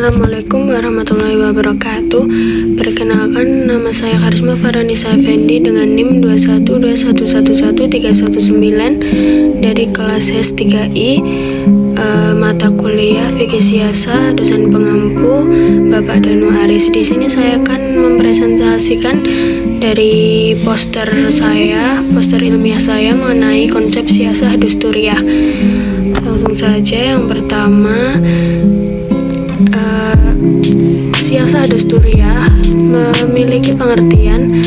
Assalamualaikum warahmatullahi wabarakatuh. Perkenalkan, nama saya Karisma Faranisa Effendi dengan NIM 212111319 dari kelas S3I, mata kuliah Fikih Siasah, dosen pengampu Bapak Danu Aris. Di sini saya akan mempresentasikan dari poster ilmiah saya mengenai konsep siasah dusturiah. Langsung saja, yang pertama, siasah dusturiah memiliki pengertian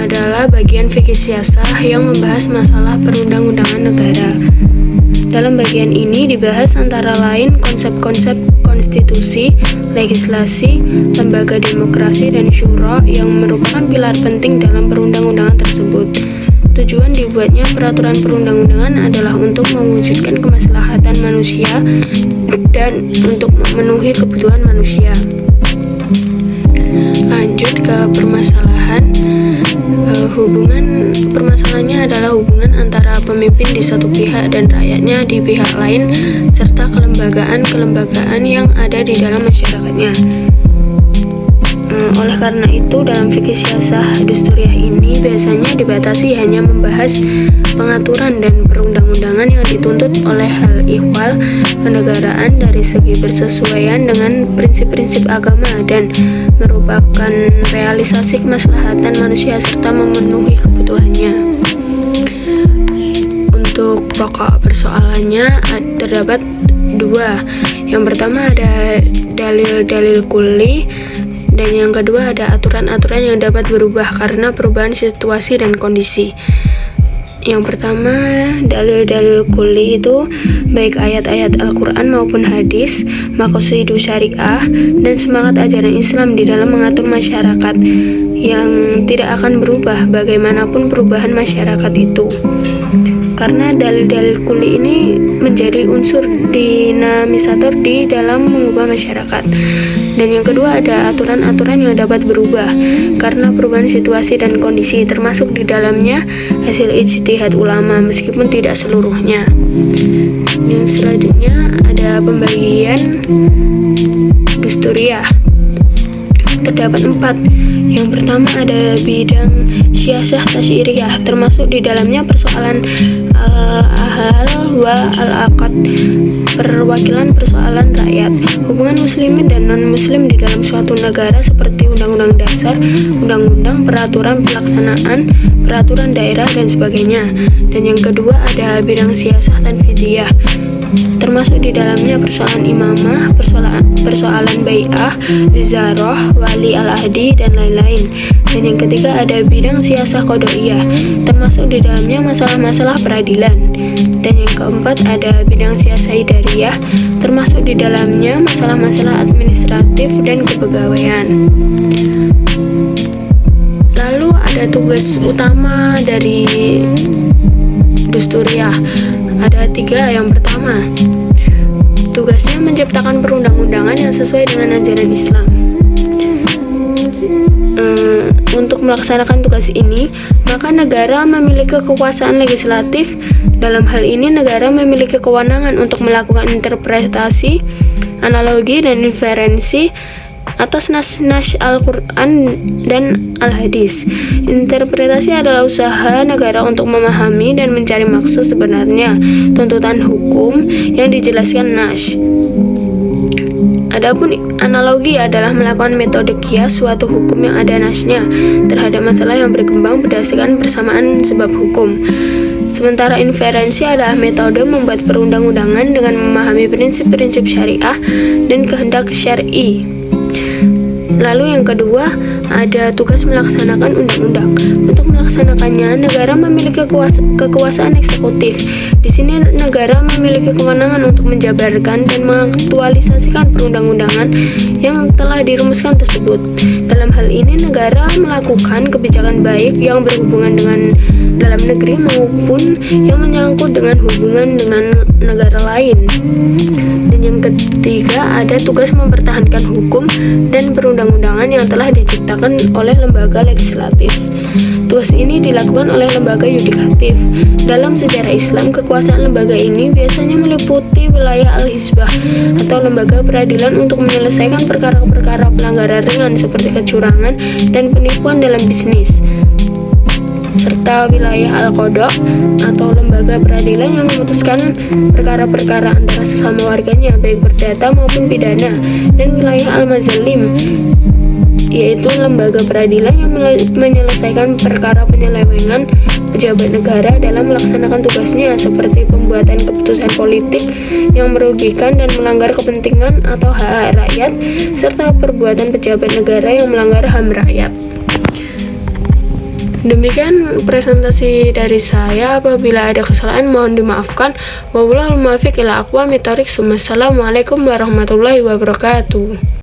adalah bagian fikih siasah yang membahas masalah perundang-undangan negara. Dalam bagian ini dibahas antara lain konsep-konsep konstitusi, legislasi, lembaga demokrasi, dan syura yang merupakan pilar penting dalam perundang-undangan tersebut. Tujuan dibuatnya peraturan perundang-undangan adalah untuk mewujudkan kemaslahatan manusia dan untuk memenuhi kebutuhan manusia. Lanjut ke permasalahan. Permasalahannya adalah hubungan antara pemimpin di satu pihak dan rakyatnya di pihak lain, serta kelembagaan yang ada di dalam masyarakatnya. Oleh karena itu, dalam fikih siasah dusturiah ini biasanya dibatasi hanya membahas pengaturan dan perundang-undangan yang dituntut oleh hal ihwal kenegaraan dari segi bersesuaian dengan prinsip-prinsip agama dan merupakan realisasi kemaslahatan manusia serta memenuhi kebutuhannya. Untuk pokok persoalannya terdapat dua. Yang pertama ada dalil-dalil kulli, dan yang kedua ada aturan-aturan yang dapat berubah karena perubahan situasi dan kondisi. Yang pertama, dalil-dalil kulli itu baik ayat-ayat Al-Quran maupun hadis, maqasidu syariah, dan semangat ajaran Islam di dalam mengatur masyarakat yang tidak akan berubah bagaimanapun perubahan masyarakat itu. Karena dalil-dalil kulli ini menjadi unsur dinamisator di dalam mengubah masyarakat. Dan yang kedua ada aturan-aturan yang dapat berubah karena perubahan situasi dan kondisi, termasuk di dalamnya hasil ijtihad ulama meskipun tidak seluruhnya. Yang selanjutnya ada pembagian dusturiah. Terdapat 4. Yang pertama ada bidang siasah tasyri'iyah, termasuk di dalamnya persoalan al-ahal wa al-aqad, perwakilan persoalan rakyat, hubungan muslimin dan non-muslim di dalam suatu negara seperti undang-undang dasar, undang-undang, peraturan pelaksanaan, peraturan daerah, dan sebagainya. Dan yang kedua ada bidang siasah tanfidiyah, termasuk di dalamnya persoalan imamah, persoalan bai'ah, wizarah, wali al-ahdi, dan lain-lain. Dan yang ketiga ada bidang siasah qadoiyah, termasuk di dalamnya masalah-masalah peradilan. Dan yang keempat ada bidang siasah idariyah, termasuk di dalamnya masalah-masalah administratif dan kepegawaian. Lalu ada tugas utama dari dusturiah. Ada 3. Yang pertama, tugasnya menciptakan perundang-undangan yang sesuai dengan ajaran Islam. Untuk melaksanakan tugas ini, maka negara memiliki kekuasaan legislatif. Dalam hal ini, negara memiliki kewenangan untuk melakukan interpretasi, analogi, dan inferensi atas nas-nas Al-Quran dan Al-Hadis. Interpretasi adalah usaha negara untuk memahami dan mencari maksud sebenarnya tuntutan hukum yang dijelaskan nas. Adapun analogi adalah melakukan metode kias suatu hukum yang ada nasnya terhadap masalah yang berkembang berdasarkan persamaan sebab hukum. Sementara inferensi adalah metode membuat perundang-undangan dengan memahami prinsip-prinsip syariah dan kehendak syar'i. Lalu yang kedua ada tugas melaksanakan undang-undang. Untuk melaksanakannya, negara memiliki kekuasaan eksekutif. Di sini negara memiliki kewenangan untuk menjabarkan dan mengaktualisasikan perundang-undangan yang telah dirumuskan tersebut. Dalam hal ini, negara melakukan kebijakan baik yang berhubungan dengan dalam negeri maupun yang menyangkut dengan hubungan dengan negara lain. Dan yang ketiga ada tugas mempertahankan hukum dan perundang-undangan yang telah diciptakan oleh lembaga legislatif. Tugas ini dilakukan oleh lembaga yudikatif. Dalam sejarah Islam, kekuasaan lembaga ini biasanya meliputi wilayah al-hizbah atau lembaga peradilan untuk menyelesaikan perkara-perkara pelanggaran ringan seperti kecurangan dan penipuan dalam bisnis, serta wilayah al-qada atau lembaga peradilan yang memutuskan perkara-perkara antara sesama warganya baik perdata maupun pidana, dan wilayah al-mazalim yaitu lembaga peradilan yang menyelesaikan perkara penyelewengan pejabat negara dalam melaksanakan tugasnya seperti pembuatan keputusan politik yang merugikan dan melanggar kepentingan atau hak rakyat, serta perbuatan pejabat negara yang melanggar HAM rakyat. Demikian presentasi dari saya. Apabila ada kesalahan mohon dimaafkan. Wallahul muwaffiq ila aqwamit thoriq. Wassalamualaikum warahmatullahi wabarakatuh.